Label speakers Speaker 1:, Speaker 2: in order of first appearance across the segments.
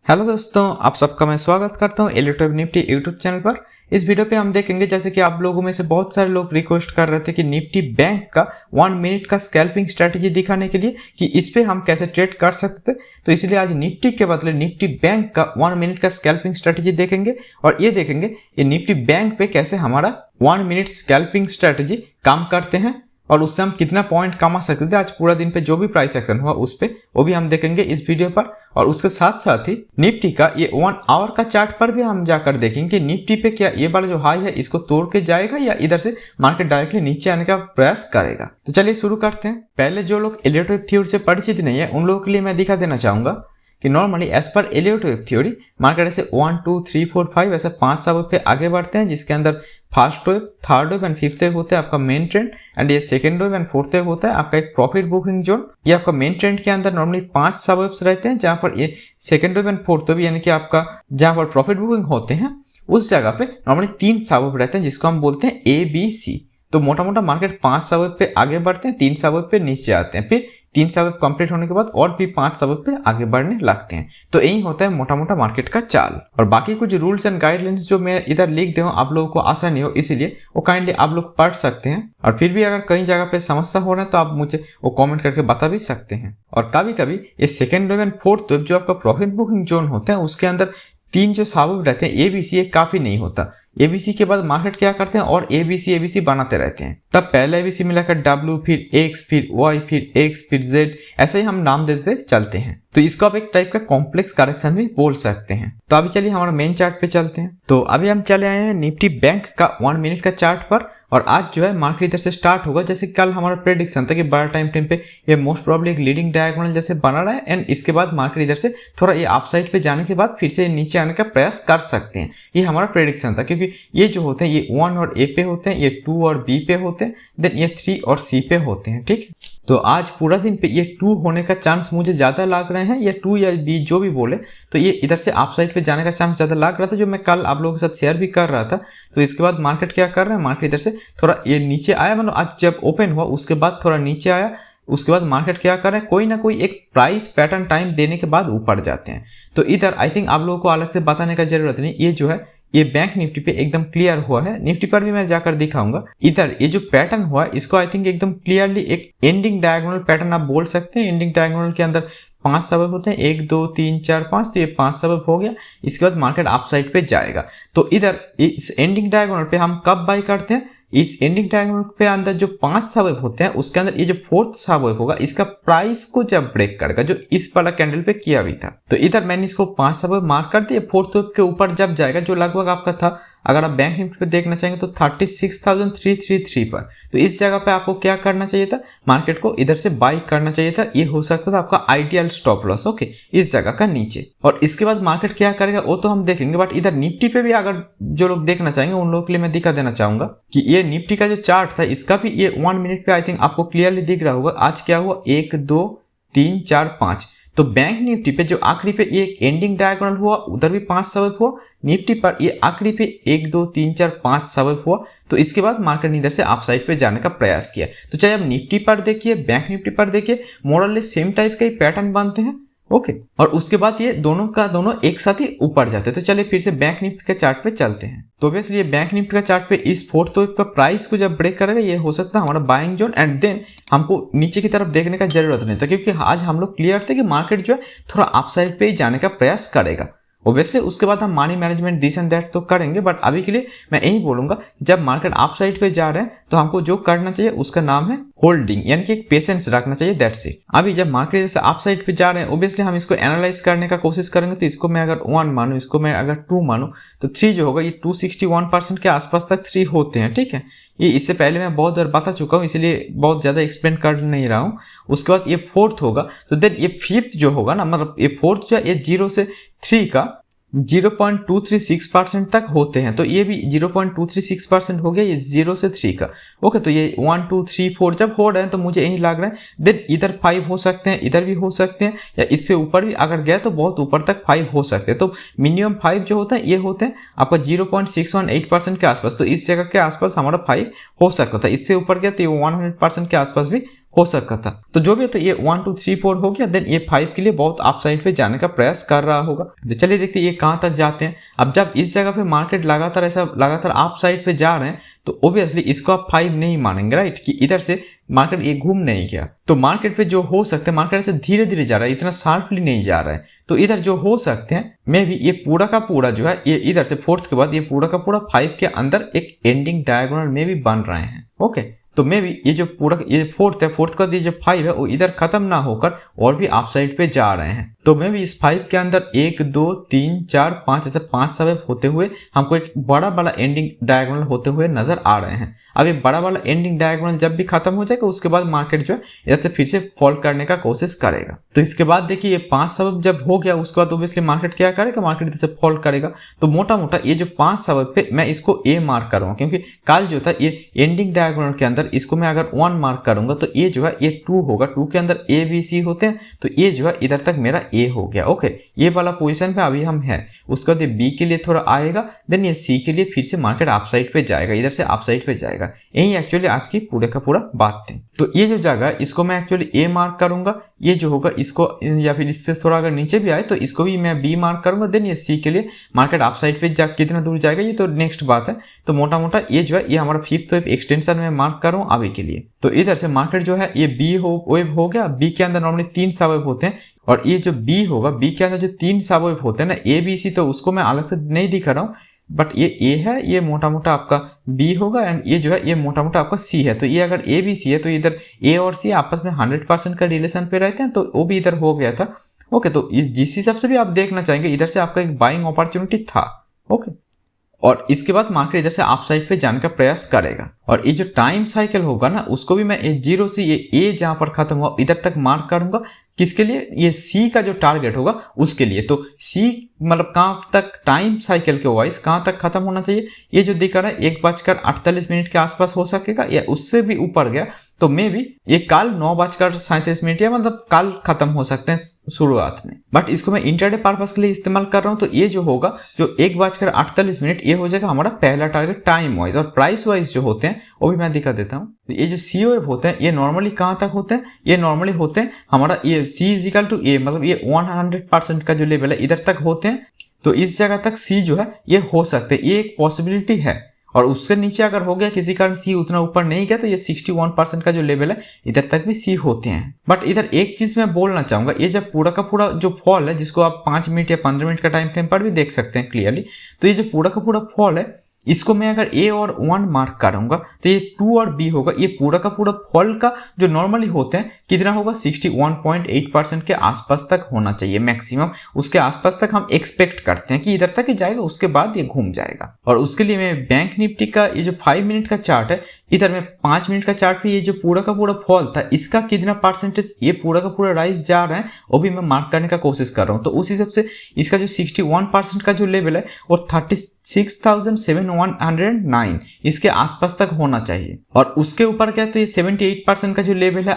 Speaker 1: Hello दोस्तों, आप सबका मैं स्वागत करता हूं इलेक्ट्रॉनिक निफ्टी यूट्यूब चैनल पर। इस वीडियो पे हम देखेंगे जैसे कि आप लोगों में से बहुत सारे लोग रिक्वेस्ट कर रहे थे कि निफ्टी बैंक का 1 मिनट का स्कैल्पिंग स्ट्रेटजी दिखाने के लिए कि इस पे हम कैसे ट्रेड कर सकते थे। तो इसलिए आज निफ्टी के बदले निफ्टी बैंक का 1 मिनट का स्कैल्पिंग स्ट्रेटजी देखेंगे और ये देखेंगे ये निफ्टी बैंक पे कैसे हमारा 1 मिनट स्कैल्पिंग स्ट्रेटजी काम करते हैं और उससे हम कितना पॉइंट कमा सकते थे। आज पूरा दिन पे जो भी प्राइस एक्शन हुआ उस पे वो भी हम देखेंगे इस वीडियो पर। और उसके साथ साथ ही निफ्टी का ये 1 आवर का चार्ट पर भी हम जाकर देखेंगे कि निफ्टी पे क्या ये वाला जो हाई है इसको तोड़ के जाएगा या इधर से मार्केट डायरेक्टली नीचे आने का प्रयास करेगा। तो चलिए शुरू करते हैं। पहले जो लोग इलेक्ट्रिक थ्योरी से परिचित नहीं है उन लोगों के लिए मैं दिखा देना चाहूंगा कि normally as per electric theory market ऐसे 1 2 3 4 5 ऐसे 5 सब पे आगे बढ़ते हैं, जिसके अंदर first wave, third wave and fifth wave होता है आपका मेन ट्रेंड एंड ये second wave and fourth wave होता है आपका एक प्रॉफिट बुकिंग जोन। ये आपका मेन ट्रेंड के अंदर नॉर्मली 5 सब वेव्स रहते हैं, जहां पर ये second wave and fourth wave यानी कि आपका जहां पर प्रॉफिट बुकिंग होते हैं उस जगह पे नॉर्मली 3 सब वेव रहते हैं जिसको हम बोलते हैं ABC। तो मोटा मोटा मार्केट 5 सब वेव पे आगे बढ़ते हैं, 3 सब वेव पे नीचे आते हैं, फिर 3 सब वेव कंप्लीट होने के बाद और भी 5 सब वेव पे आगे बढ़ने लगते हैं। तो यही होता है मोटा मोटा मार्केट का चाल। और बाकी कुछ रूल्स एंड गाइडलाइंस जो मैं इधर लिख दे हूँ आप लोगों को आसानी हो इसलिए वो काइंडली आप लोग पढ़ सकते हैं। और फिर भी अगर कई जगह पे समस्या हो रहा है तो आप मुझे वो कमेंट करके बता भी सकते हैं। और कभी कभी ये second wave and fourth wave जो आपका प्रॉफिट बुकिंग जोन होता है उसके अंदर 3 जो सब वेव रहते हैं ABC काफी नहीं होता। ABC के बाद मार्केट क्या करते हैं और ABC बनाते रहते हैं। तब पहले ABC मिलाकर W, फिर X, फिर Y, फिर X, फिर Z ऐसे ही हम नाम देते चलते हैं। तो इसको आप एक टाइप का कॉम्प्लेक्स करेक्शन भी बोल सकते हैं। तो अभी चलिए हमारा मेन चार्ट पे चलते हैं। तो अभी हम चले आए हैं निफ्टी बैंक का 1 मिनट का चार्ट पर। और आज जो है मार्केट इधर से स्टार्ट होगा, जैसे कल हमारा प्रेडिक्शन था कि बड़ा टाइम पे ये मोस्ट प्रोबेबली एक लीडिंग डायगोनल जैसे बना रहा है एंड इसके बाद मार्केट इधर से थोड़ा ये अपसाइड पे जाने के बाद फिर से नीचे आने का प्रयास कर सकते हैं। ये हमारा प्रेडिक्शन था, क्योंकि ये जो होते हैं ये 1 और A पे होते हैं, ये 2 और B पे होते हैं, देन ये 3 और C पे होते हैं। ठीक है, तो आज पूरा दिन पे ये 2 होने का चांस मुझे ज्यादा लग रहे हैं, ये 2 या B जो भी बोले, तो ये इधर से अपसाइड पे जाने का चांस ज्यादा लग रहा था जो मैं कल आप लोगों के साथ शेयर भी कर रहा था। तो इसके बाद मार्केट क्या कर रहा है, मार्केट इधर से थोड़ा ये नीचे आया, मतलब आज जब ओपन हुआ उसके बाद थोड़ा नीचे आया, उसके बाद मार्केट क्या कर रहा है, कोई ना कोई एक प्राइस पैटर्न टाइम देने के बाद ऊपर जाते हैं। तो इधर आई थिंक आप लोगों को अलग से बताने का जरूरत नहीं, ये जो है ये बैंक निफ्टी पे एकदम क्लियर हुआ है। निफ्टी पर भी मैं जाकर दिखाऊंगा। इधर ये जो पैटर्न हुआ है इसको आई थिंक एकदम क्लियरली एक एंडिंग डायगोनल पैटर्न आप बोल सकते हैं। एंडिंग डायगोनल के अंदर 5 सबब होते हैं, 1 2 3 4 5, तो ये 5 सबब हो गया। इसके बाद मार्केट अपसाइड पे जाएगा। तो इधर इस एंडिंग डायगोनल पे हम कब बाई करते हैं, इस एंडिंग डायगोनल पे अंदर जो 5 सबब होते हैं उसके अंदर ये जो फोर्थ सबब होगा इसका प्राइस को जब ब्रेक करेगा, जो इस वाला कैंडल पे किया भी था। तो इधर मैंने इसको 5 सबब मार्क कर दिया। फोर्थ वेव के ऊपर जब जाएगा, जो लगभग आपका था, अगर आप बैंक निफ्टी पे देखना चाहेंगे तो 36,333 पर, तो इस जगह पे आपको क्या करना चाहिए था, मार्केट को इधर से बाई करना चाहिए था। ये हो सकता था आपका आइडियल स्टॉप लॉस, ओके, इस जगह का नीचे। और इसके बाद मार्केट क्या करेगा वो तो हम देखेंगे, बट इधर निफ्टी पे भी अगर जो लोग देखना चाहेंगे उन लोगों के लिए मैं दिखा देना चाहूंगा कि ये निफ्टी का जो चार्ट था इसका भी ये 1 मिनट पे आई थिंक आपको क्लियरली दिख रहा होगा। आज क्या हुआ, 1 2 3 4 5, तो बैंक निफ्टी पे जो आखिरी पे ये एंडिंग डायगोनल हुआ उधर भी 5 सबब हुआ, निफ्टी पर ये आखिरी पे 1 2 3 4 5 सबब हुआ। तो इसके बाद मार्केट ने इधर से अपसाइड पे जाने का प्रयास किया। तो चाहे आप निफ्टी पर देखिए, बैंक निफ्टी पर देखिए, मोरली सेम टाइप का ही पैटर्न बनते हैं, ओके। और उसके बाद ये दोनों का दोनों एक साथ ही ऊपर जाते हैं। तो चलिए फिर से बैंक निफ्टी के चार्ट पे चलते हैं। तो ऑब्वियसली ये बैंक निफ्टी का चार्ट पे इस फोर्थ वेव का प्राइस को जब ब्रेक करेगा ये हो सकता है हमारा बाइंग जोन, एंड देन हमको नीचे की तरफ देखने का जरूरत नहीं था, क्योंकि आज हम लोग क्लियर थे कि मार्केट जो है थोड़ा अपसाइड पे ही जाने का प्रयास करेगा। ऑब्वियसली उसके बाद हम money management this and that तो करेंगे, बट अभी के लिए मैं यही बोलूंगा जब मार्केट अप साइड पे जा रहे हैं तो हमको जो करना चाहिए उसका नाम है होल्डिंग, यानी कि एक पेशेंस रखना चाहिए, दैट्स इट। अभी जब मार्केट जैसे अप साइड पे जा रहे हैं ऑब्वियसली हम इसको एनालाइज करने का कोशिश करेंगे। तो इसको मैं अगर 1 मानूं, इसको मैं अगर 2 मानूं, तो 3 जो होगा ये 261% के आसपास तक 3 होते हैं, ठीक है। ये इससे पहले मैं बहुत बार बता चुका हूँ इसलिए बहुत ज्यादा एक्सप्लेन कर नहीं रहा हूँ। उसके बाद ये फोर्थ होगा, तो देन ये फिफ्थ जो होगा ना, मतलब ये फोर्थ जो है ये 0 से 3 का 0.236% तक होते हैं। तो ये भी 0.236% हो गया, ये 0 से 3 का, ओके। तो ये 1 2 3 4 जब हो रहे हैं तो मुझे यही लग रहा है देन इधर 5 हो सकते हैं, इधर भी हो सकते हैं, या इससे ऊपर भी अगर गए तो बहुत ऊपर तक 5 हो सकते हैं। तो मिनिमम 5 जो होते हैं ये होते हैं आपका 0.618% के आसपास। तो इस जगह के आसपास हमारा 5 हो सकता था, इससे ऊपर गया तो ये 100% के आसपास भी हो सकता था। तो जो भी है तो ये 1 2 3 4 हो गया, देन ये 5 के लिए बहुत अप साइड पे जाने का प्रयास कर रहा होगा। तो चलिए देखते हैं ये कहाँ तक जाते हैं। अब जब इस जगह पे मार्केट लगातार अप साइड पे जा रहे हैं तो ऑब्वियसली इसको आप 5 नहीं मानेंगे, राइट, कि इधर से मार्केट ये घूम नहीं गया। तो मार्केट पे जो हो सकते हैं, मार्केट ऐसे धीरे धीरे जा रहा है, इतना शार्पली नहीं जा रहा है। तो इधर जो हो सकते हैं मे भी ये पूरा का पूरा जो है ये इधर से फोर्थ के बाद ये पूरा का पूरा 5 के अंदर एक एंडिंग डायगोनल में भी बन रहे हैं। ओके, तो मे भी ये जो पूरा ये फोर्थ है, फोर्थ का ये जो 5 है वो इधर खत्म ना होकर और भी अप साइड पे जा रहे हैं। तो मे भी इस 5 के अंदर 1 2 3 4 5 ऐसे 5 सबवेव होते हुए हमको एक बड़ा वाला एंडिंग डायगोनल होते हुए नजर आ रहे हैं। अब ये बड़ा वाला एंडिंग डायगोनल जब भी खत्म हो जाएगा उसके बाद मार्केट जो है इधर से फिर से फॉल करने का कोशिश करेगा। तो इसके बाद देखिए ये 5 सबवेव जब हो गया उसके बाद ऑब्वियसली मार्केट क्या करेगा, मार्केट इधर से फॉल करेगा। तो मोटा मोटा ये जो 5 सबवेव पे मैं इसको ए मार्क करूंगा, क्योंकि कल जो था ये एंडिंग डायगोनल के अंदर इसको मैं अगर 1 मार्क करूंगा तो ये जो है ये 2 होगा, 2 के अंदर ए बी सी होते हैं, तो ये जो है इधर तक मेरा ए हो गया। ओके, ये वाला पोजीशन पे अभी हम है। उसके बाद ये बी के लिए थोड़ा आएगा, देन ये सी के लिए फिर से मार्केट अपसाइड पे जाएगा, इधर से अपसाइड पे जाएगा। यही एक्चुअली आज की पूरे का पूरा बात थी। तो ये जो जगह है इसको मैं एक्चुअली ए मार्क करूंगा, ये जो होगा इसको, या फिर इससे थोड़ा अगर नीचे भी आए तो इसको भी मैं बी मार्क करूंगा। देन ये सी के लिए मार्केट अपसाइड पे कितना दूर जाएगा ये तो नेक्स्ट बात है। तो मोटा मोटा ये जो है ये हमारा 5th वेव एक्सटेंशन में मार्क कर रहा हूँ अभी के लिए। तो इधर से मार्केट जो है ये बी वेव हो गया। बी के अंदर नॉर्मली 3 सबवेव होते हैं और ये जो बी होगा, बी के अंदर जो 3 सबवेव होते हैं ना ए बी सी, तो उसको मैं अलग से नहीं दिखा रहा हूँ, बट ये ए है, ये मोटा मोटा आपका बी होगा एंड ये जो है ये मोटा मोटा आपका सी है। तो ये अगर ए बी सी है तो इधर ए और सी आपस में 100% का रिलेशन पे रहते हैं, तो वो भी इधर हो गया था। ओके, तो जिस हिसाब से भी आप देखना चाहेंगे इधर से आपका एक बाइंग अपॉर्चुनिटी था। ओके, और इसके बाद मार्केट इधर से अप साइड पे जाने का प्रयास करेगा। और ये जो टाइम साइकिल होगा ना उसको भी मैं जीरो से ये ए जहां पर खत्म हुआ इधर तक मार्क करूंगा। किसके लिए? ये सी का जो टारगेट होगा उसके लिए। तो सी मतलब कहां तक टाइम साइकिल के वाइज कहां तक खत्म होना चाहिए, ये जो दिखा रहा है 1:48 के आसपास हो सकेगा या उससे भी ऊपर गया तो मे भी ये कल 9:37 या मतलब कल खत्म हो सकते हैं शुरुआत में। बट इसको मैं इंटरडे पर्पस के लिए इस्तेमाल कर रहा हूं, तो ये जो होगा जो 1:48 ये हो जाएगा हमारा पहला टारगेट टाइम वाइज। और प्राइस वाइज जो होते हैं वो भी मैं दिखा देता हूं। तो ये जो सी वेव होते हैं ये नॉर्मली कहां तक होते हैं, ये नॉर्मली होते हैं हमारा ये सी इज इक्वल टू ए, मतलब ये 100% का जो लेवल है इधर तक होते हैं। तो इस जगह तक सी जो है ये हो सकते हैं, ये एक पॉसिबिलिटी है। और उसके नीचे अगर हो गया किसी कारण सी उतना ऊपर नहीं गया तो ये 61% का जो लेवल है इधर तक भी सी होते हैं। बट इधर एक चीज मैं बोलना चाहूंगा, ये जब पूरा का पूरा जो फॉल है जिसको आप 5 मिनट या 15 मिनट का टाइम फ्रेम पर भी देख सकते हैं क्लियरली, तो ये जो पूरा का पूरा फॉल है इसको मैं अगर ए और 1 मार्क करूंगा तो ये 2 और बी होगा। ये पूरा का पूरा फॉल का जो नॉर्मली होते हैं कितना होगा 61.8% के आसपास तक होना चाहिए मैक्सिमम। उसके आसपास तक हम एक्सपेक्ट करते हैं कि इधर तक ही जाएगा, उसके बाद ये घूम जाएगा। और उसके लिए मैं बैंक निफ्टी का ये जो 5 मिनट का चार्ट है, इधर में 5 मिनट का चार्ट पे ये जो पूरा का पूरा फॉल था इसका कितना परसेंटेज ये पूरा का पूरा राइज जा रहा है वो भी मैं मार्क करने का कोशिश कर रहा हूँ। तो उस हिसाब से इसका जो 61% का जो लेवल है वो 36,709 इसके आसपास तक होना चाहिए। और उसके ऊपर क्या है तो ये 78% का जो लेवल है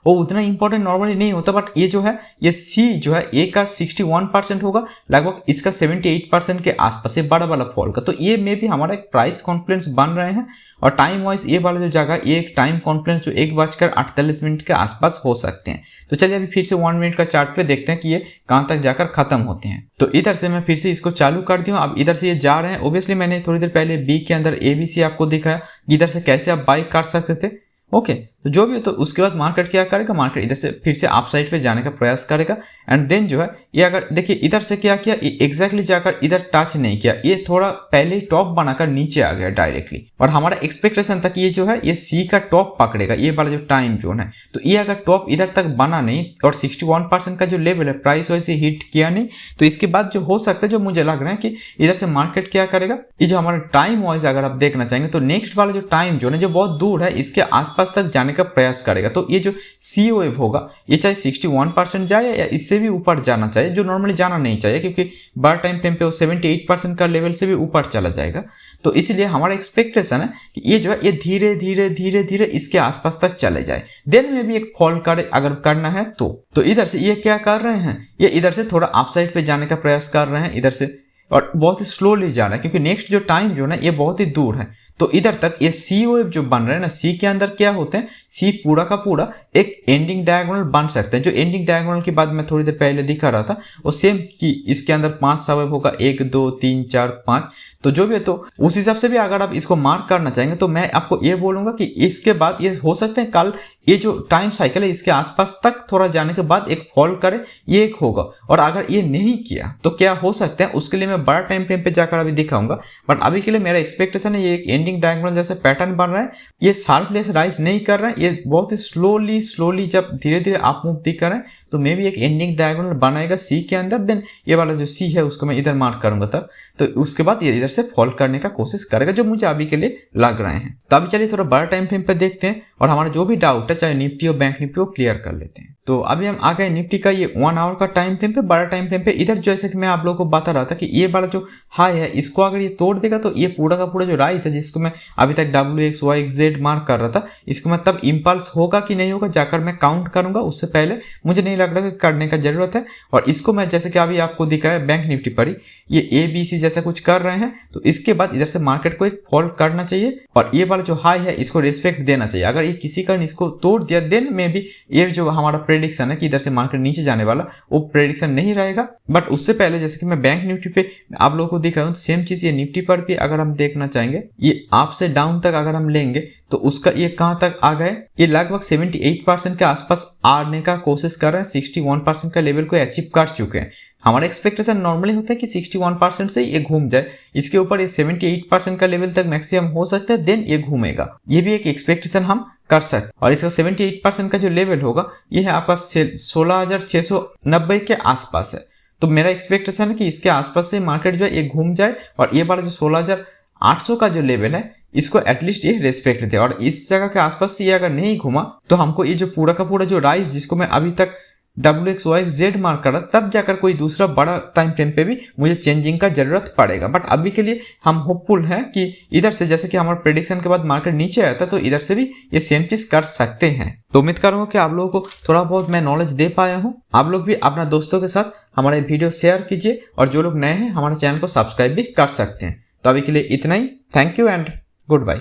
Speaker 1: वो उतना इंपॉर्टेंट नॉर्मली नहीं होता, बट ये जो है ये सी जो है ए का 61% होगा, लगभग इसका 78% के आसपास ये बड़ा वाला फॉल का। तो ये में भी हमारा एक प्राइस कॉन्फ्लुएंस बन रहे हैं। और टाइम वाइज ये वाला जो जगह ये एक टाइम कॉन्फ्लुएंस जो 1:48 के आसपास हो सकते हैं। तो चलिए अभी फिर से 1 मिनट का चार्ट पे देखते हैं कि ये कहां तक जाकर खत्म होते हैं। तो इधर से मैं फिर से इसको चालू कर दिया। अब इधर से ये जा रहे हैं। ऑब्वियसली मैंने थोड़ी देर पहले बी के अंदर एबीसी आपको दिखाया, इधर से कैसे आप बाई कर सकते थे। ओके, तो जो भी हो तो उसके बाद मार्केट क्या करेगा, मार्केट इधर से फिर से अप साइड पे जाने का प्रयास करेगा। एंड देन जो है ये अगर देखिए इधर से क्या किया, एग्जैक्टली जाकर इधर टच नहीं किया, ये थोड़ा पहले टॉप बनाकर नीचे आ गया डायरेक्टली। और हमारा एक्सपेक्टेशन था कि ये जो है ये सी का टॉप पकड़ेगा, ये वाला जो टाइम जोन है। तो ये अगर टॉप इधर तक बना नहीं और 61% का जो लेवल है प्राइस वैसे हिट किया नहीं, तो इसके बाद जो हो सकता है जो मुझे लग रहा है कि इधर से मार्केट क्या करेगा, ये जो हमारा टाइम वाइज अगर आप देखना चाहेंगे तो नेक्स्ट वाला जो टाइम जोन है जो बहुत दूर है इसके आसपास तक जाने का प्रयास करेगा। तो ये जो सी वेव होगा ये चाहे 61% जाए या इससे भी ऊपर जाना चाहिए, जो नॉर्मली जाना नहीं चाहिए क्योंकि बड़ा टाइम फ्रेम पे वो 78% का लेवल से भी ऊपर चला जाएगा। तो इसलिए हमारा एक्सपेक्टेशन है कि ये जो है ये धीरे धीरे धीरे धीरे इसके आसपास तक चले जाए, देन में भी एक फॉल करे अगर करना है तो इधर से ये क्या कर रहे हैं, ये इधर से थोड़ा अपसाइड पे जाने का प्रयास कर रहे हैं इधर से, और बहुत ही स्लोली जा रहा है क्योंकि नेक्स्ट जो टाइम जो है ये बहुत ही दूर है। तो इधर तक ये सी वेव जो बन रहा है ना, सी के अंदर क्या होते हैं, सी पूरा का पूरा एक एंडिंग डायगोनल बन सकते हैं। जो एंडिंग डायगोनल की बात मैं थोड़ी देर पहले दिखा रहा था वो सेम कि इसके अंदर 5 सब होगा, 1 2 3 4 5, तो जो भी है तो उस हिसाब से भी अगर आप इसको मार्क करना चाहेंगे तो मैं आपको ये बोलूंगा कि इसके बाद ये हो सकते हैं कल ये जो टाइम साइकिल है इसके आसपास तक थोड़ा जाने के बाद एक फॉल करे, ये एक होगा। और अगर ये नहीं किया तो क्या हो सकता है, उसके लिए मैं बड़ा टाइम फ्रेम पे जाकर अभी दिखाऊंगा। बट अभी के लिए मेरा एक्सपेक्टेशन है ये एक एंडिंग डायगोनल जैसे पैटर्न बन रहा है, ये शार्पली राइज नहीं कर रहा है, ये बहुत ही स्लोली जब धीरे धीरे आप मूव दिख रहे हैं तो मे भी एक एंडिंग डायगोनल बनाएगा सी के अंदर। देन ये वाला जो सी है उसको मैं इधर मार्क करूंगा तब, तो उसके बाद ये इधर से फॉल करने का कोशिश करेगा, जो मुझे अभी के लिए लग रहे हैं। तो अभी चलिए थोड़ा बड़ा टाइम फ्रेम पे देखते हैं और हमारा जो भी डाउट है चाहे निफ्टी और बैंक निफ्टी वो क्लियर कर लेते हैं। तो अभी हम आ गए निफ्टी का ये 1 आवर का टाइम फ्रेम पे, बड़ा टाइम फ्रेम पे। इधर जैसे कि मैं आप लोगों को बता रहा था कि ये वाला जो हाई है इसको अगर ये तोड़ देगा तो ये पूरा का पूरा जो राइज है जिसको मैं अभी तक WXYZ मार्क कर रहा था, इसको मैं तब इंपल्स होगा कि नहीं होगा जाकर मैं काउंट करूंगा, उससे पहले मुझे नहीं लग रहा कि करने का जरूरत है। और इसको मैं जैसे कि अभी आपको दिखाया बैंक निफ्टी पर ही ये ABC जैसा कुछ कर रहे हैं, तो इसके बाद इधर से मार्केट को एक फॉल करना चाहिए और ये वाला जो हाई है इसको रिस्पेक्ट देना चाहिए। अगर ये किसी कारण इसको तोड़ दिया देन में भी ये जो हमारा प्रेडिक्शन है कि इधर से मार्केट नीचे जाने वाला वो प्रेडिक्शन नहीं रहेगा। बट उससे पहले जैसे कि मैं बैंक निफ्टी पे आप लोगों को दिखाया हूं, सेम चीज ये निफ्टी पर भी अगर हम देखना चाहेंगे, ये अप से डाउन तक अगर हम लेंगे तो उसका ये कहां तक आ गए, ये लगभग 78% के आसपास आने का कोशिश कर रहे हैं, 61% का लेवल को अचीव कर चुके हैं। हमारा एक्सपेक्टेशन नॉर्मली होता है कि 61% से ये घूम जाए, इसके ऊपर ये 78% का लेवल तक मैक्सिमम हो सकता है, देन ये घूमेगा, ये भी एक एक्सपेक्टेशन हम कर सकते। और इसका 78% का जो लेवल होगा ये है आपका 16,690 के आसपास है। तो मेरा एक्सपेक्टेशन है कि इसके आसपास से मार्केट जो है ये घूम जाए और ये वाला जो 16,800 का जो लेवल है इसको एटलीस्ट ये रेस्पेक्ट दे। और इस जगह के आसपास से ये अगर नहीं घूमा तो हमको ये जो पूरा का पूरा जो राइज जिसको मैं अभी तक WXYZ मार्क करा, तब जाकर कोई दूसरा बड़ा टाइम फ्रेम पे भी मुझे चेंजिंग का जरूरत पड़ेगा। बट अभी के लिए हम होपफुल हैं कि इधर से जैसे कि हमारा प्रेडिक्शन के बाद मार्केट नीचे आया था तो इधर से भी ये सेम चीज कर सकते हैं। तो उम्मीद करूंगा कि आप लोगों को थोड़ा बहुत मैं नॉलेज दे पाया हूं। आप लोग भी अपना दोस्तों के साथ हमारा वीडियो शेयर कीजिए और जो लोग नए हैं हमारे चैनल को सब्सक्राइब भी कर सकते हैं। तो अभी के लिए इतना ही, thank you and good bye.